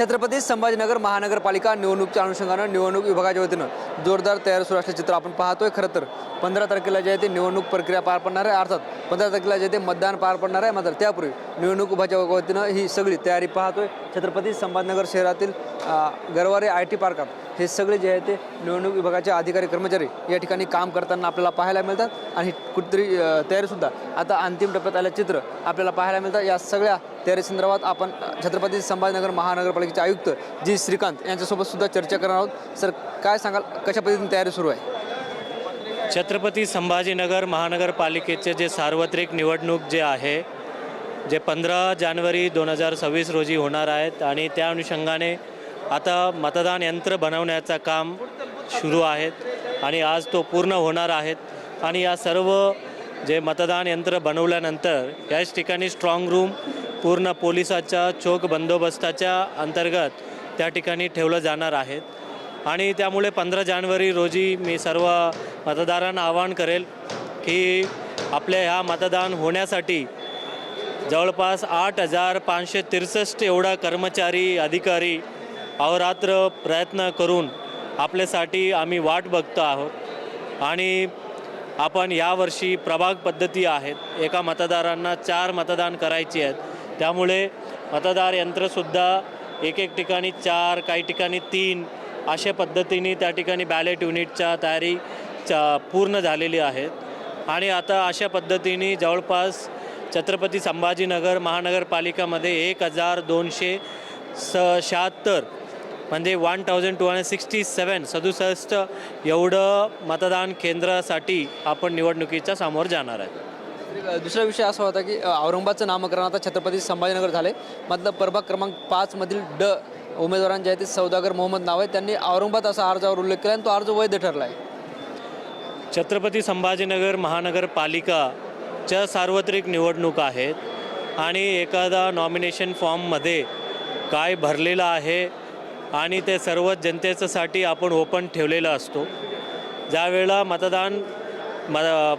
छत्रपती संभाजीनगर महानगरपालिका निवडणुकीच्या अनुषंगानं निवडणूक विभागाच्या वतीनं जोरदार तयारी सुरू असल्याचे चित्र आपण पाहतोय। खरं तर 15 तारखेला जे आहे ते निवडणूक प्रक्रिया पार पडणार आहे, अर्थात 15 तारखेला जे ते मतदान पार पडणार आहे। मात्र त्यापूर्वी निवडणूक विभागाच्या वतीनं ही सगळी तयारी पाहतोय। छत्रपती संभाजीनगर शहरातील गरवारे IT पार्कात हे सगळे जे आहे ते निवडणूक विभागाचे अधिकारी कर्मचारी या ठिकाणी काम करताना आपल्याला पाहायला मिळतात आणि कुठेतरी तयारीसुद्धा आता अंतिम टप्प्यात आलं चित्र आपल्याला पाहायला मिळतं। या सगळ्या तयारी संदर्भात आपण छत्रपती संभाजीनगर महानगरपालिकेचे आयुक्त जी श्रीकांत यांच्यासोबत सुद्धा चर्चा करणार आहोत। सर, काय सांगाल, कशा पद्धतीने तयारी सुरू आहे? छत्रपती संभाजीनगर महानगरपालिकेचे जे सार्वत्रिक निवडणूक जे आहे जे 15 जानेवारी 2026 रोजी होणार आहेत आणि त्या अनुषंगाने आता मतदान यंत्र बनवण्याचं काम सुरू आहेत आणि आज तो पूर्ण होणार आहेत आणि या सर्व जे मतदान यंत्र बनवल्यानंतर याच ठिकाणी स्ट्रॉंग रूम पूर्ण पोलिसाच्या चोख बंदोबस्ताच्या अंतर्गत त्या ठिकाणी ठेवलं जाणार आहेत आणि त्यामुळे 15 जानेवारी रोजी मी सर्व मतदारांना आवाहन करेल की आपल्या ह्या मतदान होण्यासाठी जवळपास 8,563 एवढा कर्मचारी अधिकारी अहोरात्र प्रयत्न करून आपल्यासाठी आम्ही वाट बघतो आहोत आणि आपण यावर्षी प्रभाग पद्धती आहेत, एका मतदारांना 4 मतदान करायची आहेत, त्यामुळे मतदार यंत्रसुद्धा एक ठिकाणी 4 काही ठिकाणी 3 अशा पद्धतीने त्या ठिकाणी बॅलेट युनिटच्या तयारी पूर्ण झालेली आहेत आणि आता अशा पद्धतीने जवळपास छत्रपती संभाजीनगर महानगरपालिकामध्ये 1,276 म्हणजे 1,267 एवढं मतदान केंद्रासाठी आपण निवडणुकीच्या समोर जाणार आहे। दुसरा विषय असा होता की औरंगाबादचं नामकरण आता छत्रपती संभाजीनगर झाले, मतलब प्रभाग क्रमांक 5 मधील ड उमेदवारांचे आहे ते सौदागर मोहम्मद नाव आहे, त्यांनी औरंगाबाद असा अर्जावर उल्लेख केला आणि तो अर्ज वैध ठरला आहे। छत्रपती संभाजीनगर महानगरपालिकाच्या सार्वत्रिक निवडणूक आहेत आणि एखादा नॉमिनेशन फॉर्ममध्ये काय भरलेलं आहे आणि ते सर्व जनतेसाठी आपण ओपन ठेवलेलं असतो। ज्यावेळेला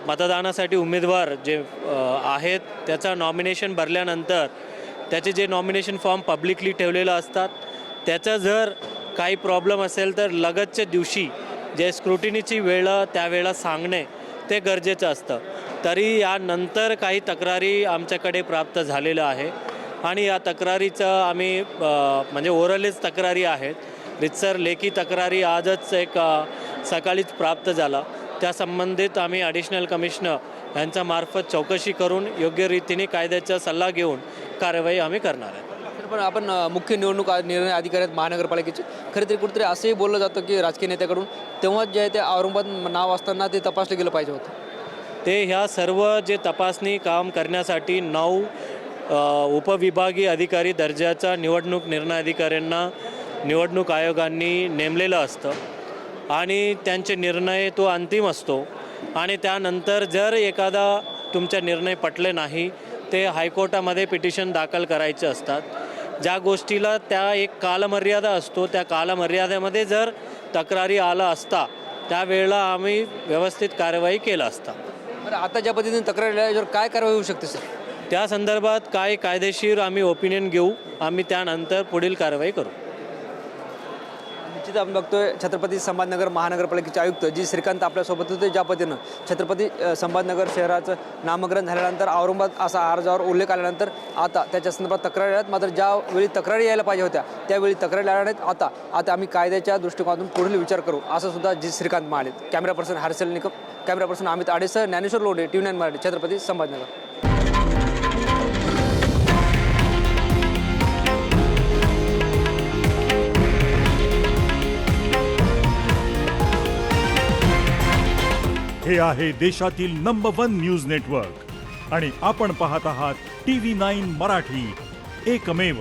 मतदानासाठी उमेदवार जे आहेत त्याचा नॉमिनेशन भरल्यानंतर त्याचे जे नॉमिनेशन फॉर्म पब्लिकली ठेवलेलं असतात त्याचा जर काही प्रॉब्लेम असेल तर लगतच्या दिवशी जे स्क्रुटिनीची वेळ त्यावेळेला सांगणे ते गरजेचं असतं। तरी यानंतर काही तक्रारी आमच्याकडे प्राप्त झालेल्या आहे आणि या तक्रारीचं आम्ही म्हणजे ओरलच तक्रारी आहेत, रितसर लेखी तक्रारी आजच एक सकाळीच प्राप्त झाला। त्या संबंधित आम्ही ॲडिशनल कमिशनर यांच्या मार्फत चौकशी करून योग्य रीतीने कायद्याचा सल्ला घेऊन कारवाई आम्ही करणार आहे। पण आपण मुख्य निवडणूक निर्णय अधिकारी आहेत महानगरपालिकेचे, खरं तरी कुठेतरी असंही बोललं जातं की राजकीय नेत्याकडून तेव्हा जे आहे ते औरंगाबाद नाव असताना ते तपासलं गेलं पाहिजे होतं। ते ह्या सर्व जे तपासणी काम करण्यासाठी 9 उपविभागीय अधिकारी दर्जाचा निवडणूक निर्णय अधिकाऱ्यांना निवडणूक आयोगाने नेमलेलं असतं आणि त्यांचे निर्णय तो अंतिम असतो आणि त्यानंतर जर एखादा तुमचा निर्णय पटले नाही ते हायकोर्टामध्ये पिटिशन दाखल करायचे असतात। ज्या गोष्टीला त्या एक कालमर्यादा असतो, त्या कालमर्यादेमध्ये जर तक्रारी आला असता त्यावेळेला आम्ही व्यवस्थित कारवाई केला असता। बरं, आता ज्या पद्धतीने तक्रार याच्यावर काय कारवाई होऊ शकते सर? त्या संदर्भात काय कायदेशीर आम्ही ओपिनियन घेऊ, आम्ही त्यानंतर पुढील कारवाई करू। निश्चित आपण बघतोय छत्रपती संभाजीनगर महानगरपालिकेचे आयुक्त जी श्रीकांत आपल्यासोबत होते, ज्या पद्धतीनं छत्रपती संभाजीनगर शहराचं नामकरण झाल्यानंतर औरंगाबाद असा अर्जावर उल्लेख आल्यानंतर आता त्याच्या संदर्भात तक्रारी आल्यात, मात्र ज्यावेळी तक्रारी यायला पाहिजे होत्या त्यावेळी तक्रारी आल्या नाहीत। आता आम्ही कायद्याच्या दृष्टिकोनातून पुढील विचार करू असं सुद्धा जी श्रीकांत म्हणाले। Camera person Harshal Nikam, camera person Amit आडेसह ज्ञानेश्वर लोढे, TV9 मराठी, छत्रपती संभाजीनगर। हे आहे देशातील नंबर 1 न्यूज नेटवर्क आणि आपण पाहत आहात TV9 मराठी, एकमेव।